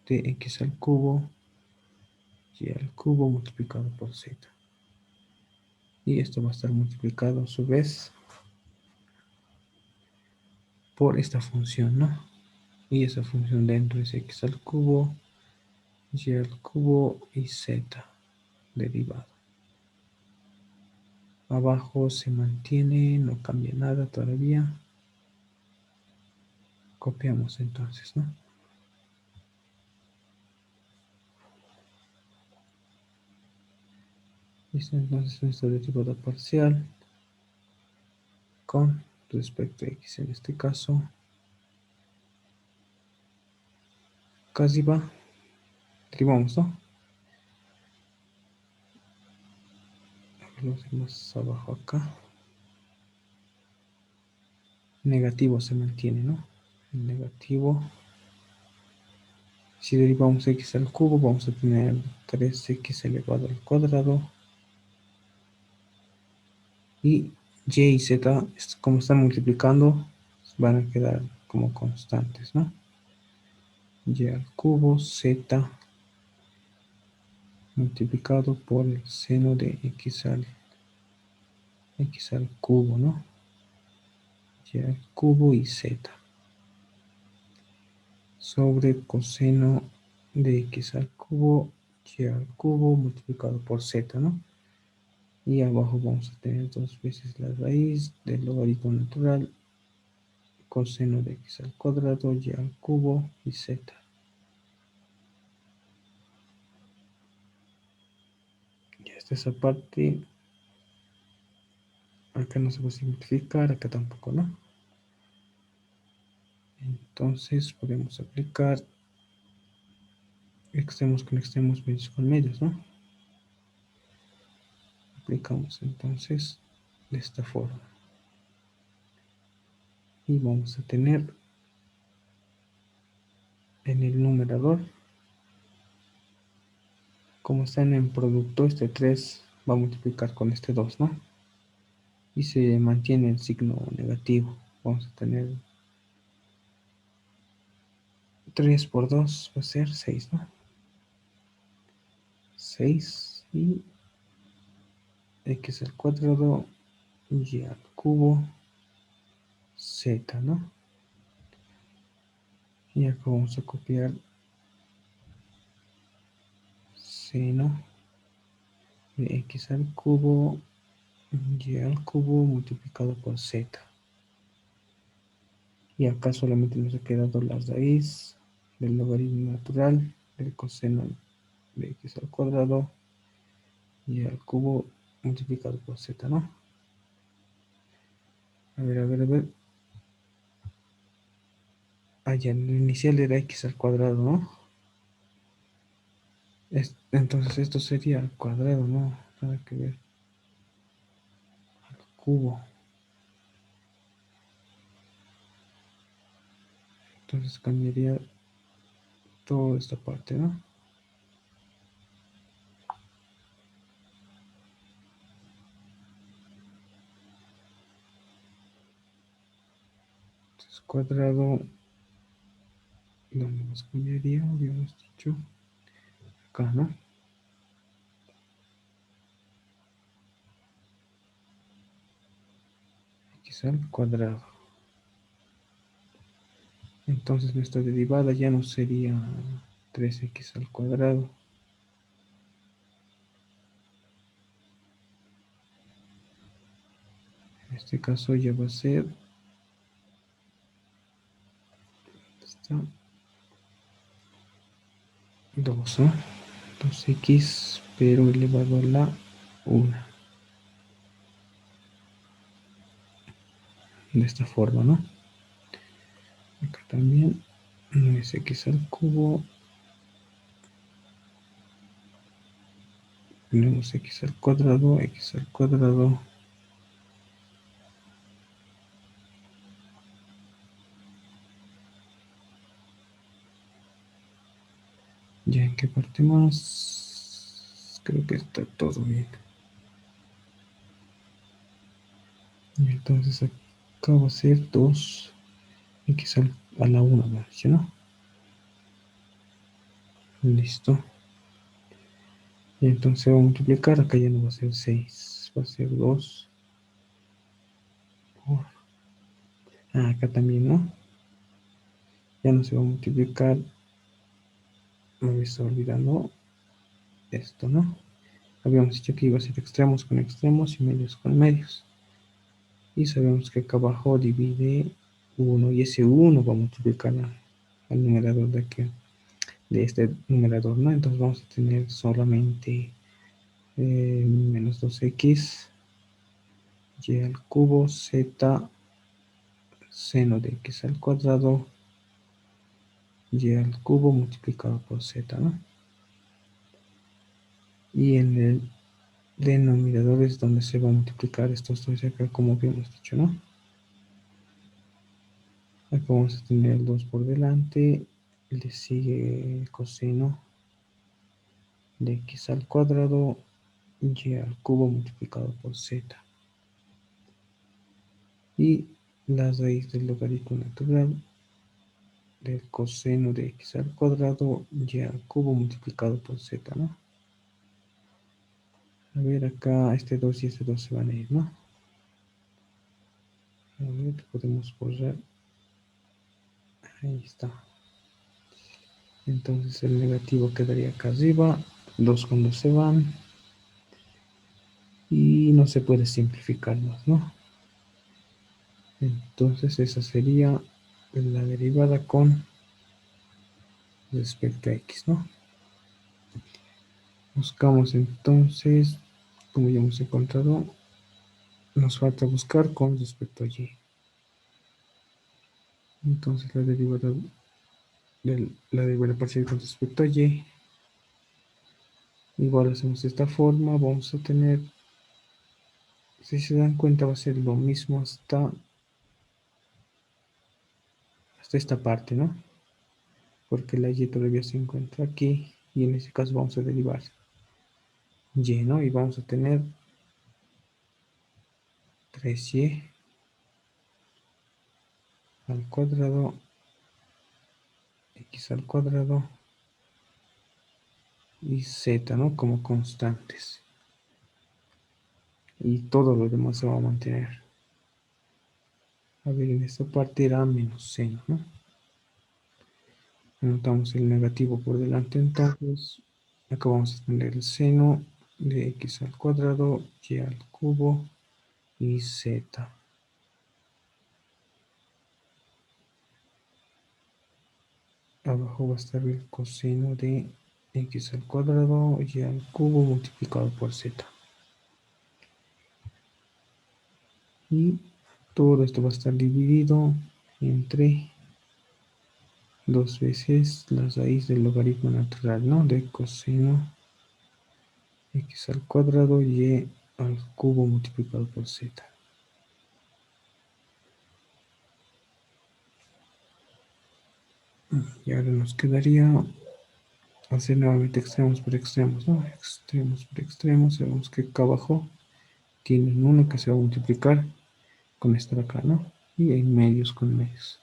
de x al cubo y al cubo multiplicado por z. Y esto va a estar multiplicado a su vez por esta función, ¿no? Y esa función dentro es x al cubo y al cubo y z derivado. Abajo se mantiene, no cambia nada todavía. Copiamos entonces, ¿no? Listo, entonces nuestra derivada parcial con respecto a x en este caso. Casi va. Derivamos, ¿no? Lo hacemos abajo acá. Negativo se mantiene, ¿no? El negativo. Si derivamos x al cubo, vamos a tener 3x elevado al cuadrado. Y y z, como están multiplicando, van a quedar como constantes, ¿no? Y al cubo z multiplicado por el seno de x al cubo, ¿no? Y al cubo y z sobre coseno de x al cubo y al cubo multiplicado por z, ¿no? Y abajo vamos a tener dos veces la raíz del logaritmo natural coseno de x al cuadrado y al cubo y z. Ya está esa parte. Acá no se puede simplificar, acá tampoco, ¿no? Entonces podemos aplicar extremos con extremos, medios con medios, ¿no? Aplicamos entonces de esta forma. Y vamos a tener en el numerador, como están en producto, este 3 va a multiplicar con este 2, ¿no? Y se mantiene el signo negativo. Vamos a tener 3 por 2 va a ser 6, ¿no? 6 y x al cuadrado y al cubo z, ¿no? Y acá vamos a copiar seno de x al cubo y al cubo multiplicado por z. Y acá solamente nos ha quedado la raíz del logaritmo natural del coseno de x al cuadrado y al cubo multiplicado por z, ¿no? A ver, a ver, a ver. Ah, ya, el inicial era x al cuadrado, ¿no? Entonces esto sería al cuadrado, ¿no? Nada que ver. Al cubo. Entonces cambiaría toda esta parte, ¿no? Entonces cuadrado, ¿dónde más cambiaría? Habíamos dicho acá, ¿no? X al cuadrado. Entonces nuestra derivada ya no sería 3x al cuadrado. En este caso ya va a ser esta 2, ¿no? 2x, pero elevado a la 1. De esta forma, ¿no? Acá también no es x al cubo. Tenemos x al cuadrado, x al cuadrado. Ya en qué parte más. Creo que está todo bien. Y entonces acá va a ser 2x a la 1, ¿no? Listo. Y entonces va a multiplicar, acá ya no va a ser 6, va a ser 2 por... Ah, acá también, ¿no? Ya no se va a multiplicar, me está olvidando esto, ¿no? Habíamos dicho que iba a ser extremos con extremos y medios con medios. Y sabemos que acá abajo divide 1 y ese 1 va a multiplicar al numerador de aquí, de este numerador, ¿no? Entonces vamos a tener solamente menos 2x y al cubo z seno de x al cuadrado y al cubo multiplicado por z, ¿no? Y en el denominador es donde se va a multiplicar estos dos de acá, como habíamos dicho, ¿no? Acá vamos a tener el 2 por delante, le sigue el coseno de x al cuadrado y al cubo multiplicado por z. Y la raíz del logaritmo natural del coseno de x al cuadrado y al cubo multiplicado por z, ¿no? A ver, acá este 2 y este 2 se van a ir, ¿no? A ver, podemos borrar. Ahí está. Entonces el negativo quedaría acá arriba, 2 con 2 se van y no se puede simplificar más, ¿no? Entonces esa sería la derivada con respecto a x, ¿no? Buscamos entonces, como ya hemos encontrado, nos falta buscar con respecto a y. Entonces la derivada parcial con respecto a y, igual hacemos de esta forma, vamos a tener, si se dan cuenta, va a ser lo mismo hasta esta parte, ¿no? Porque la y todavía se encuentra aquí y en este caso vamos a derivar y, ¿no? Y vamos a tener 3y al cuadrado, x al cuadrado y z, ¿no? Como constantes. Y todo lo demás se va a mantener. A ver, en esta parte era menos seno, ¿no? Anotamos el negativo por delante, entonces acá vamos a tener el seno de x al cuadrado, y al cubo y z. Abajo va a estar el coseno de x al cuadrado, y al cubo multiplicado por z. Y todo esto va a estar dividido entre 2 veces la raíz del logaritmo natural, ¿no? De coseno x al cuadrado y al cubo multiplicado por z. Y ahora nos quedaría hacer nuevamente extremos por extremos, ¿no? Extremos por extremos. Sabemos que acá abajo tienen uno que se va a multiplicar con esta de acá, ¿no? Y en medios con medios.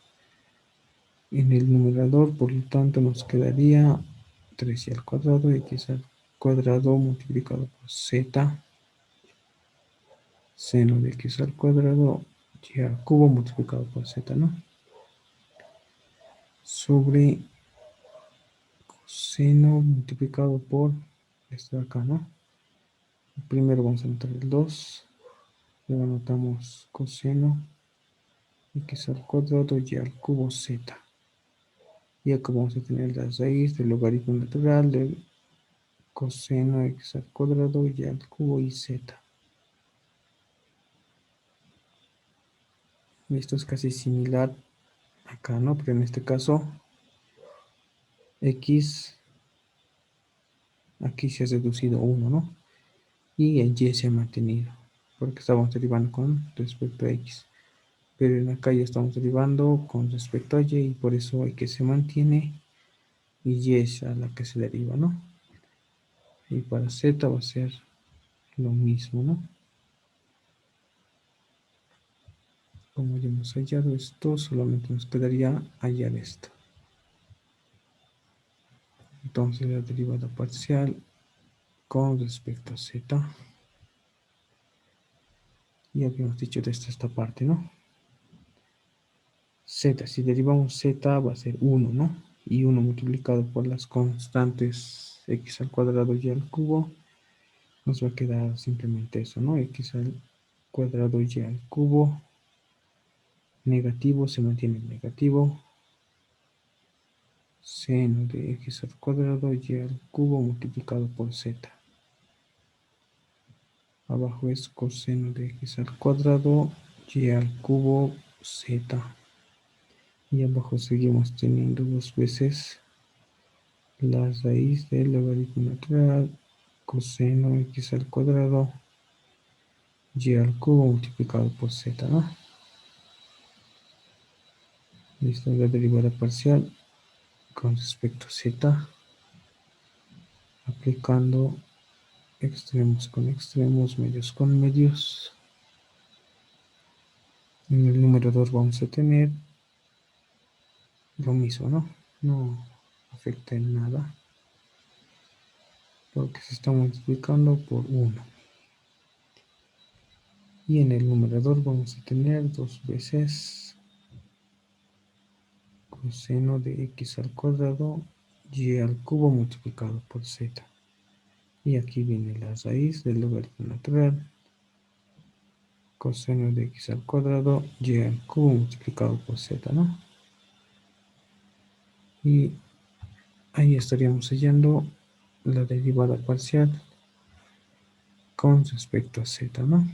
En el numerador, por lo tanto, nos quedaría 3y al cuadrado, x al cuadrado multiplicado por z, seno de x al cuadrado, y al cubo multiplicado por z, ¿no? Sobre coseno multiplicado por esto de acá, ¿no? Primero vamos a anotar el 2, luego anotamos coseno x al cuadrado y al cubo z. Y acá vamos a tener la raíz del logaritmo natural del coseno x al cuadrado y al cubo y z. Esto es casi similar acá, ¿no? Pero en este caso, x aquí se ha reducido a 1, ¿no? Y el y se ha mantenido, porque estamos derivando con respecto a x. Pero en acá ya estamos derivando con respecto a y, y por eso x se mantiene y y es a la que se deriva, ¿no? Y para z va a ser lo mismo, ¿no? Como ya hemos hallado esto, solamente nos quedaría hallar esto. Entonces la derivada parcial con respecto a z. Y habíamos dicho de esta parte, ¿no? Z, si derivamos z va a ser 1, ¿no? Y 1 multiplicado por las constantes x al cuadrado y al cubo, nos va a quedar simplemente eso, ¿no? X al cuadrado y al cubo, negativo, se mantiene negativo, seno de x al cuadrado y al cubo multiplicado por z. Abajo es coseno de x al cuadrado y al cubo z. Y abajo seguimos teniendo 2 veces la raíz del logaritmo natural, coseno x al cuadrado y al cubo multiplicado por z, ¿no? Listo, la derivada parcial con respecto a z, aplicando extremos con extremos, medios con medios. En el numerador vamos a tener lo mismo, ¿no? No afecta en nada, porque se está multiplicando por 1. Y en el numerador vamos a tener 2 veces coseno de x al cuadrado y al cubo multiplicado por z. Y aquí viene la raíz del logaritmo natural, coseno de x al cuadrado, y al cubo multiplicado por z, ¿no? Y ahí estaríamos hallando la derivada parcial con respecto a z, ¿no?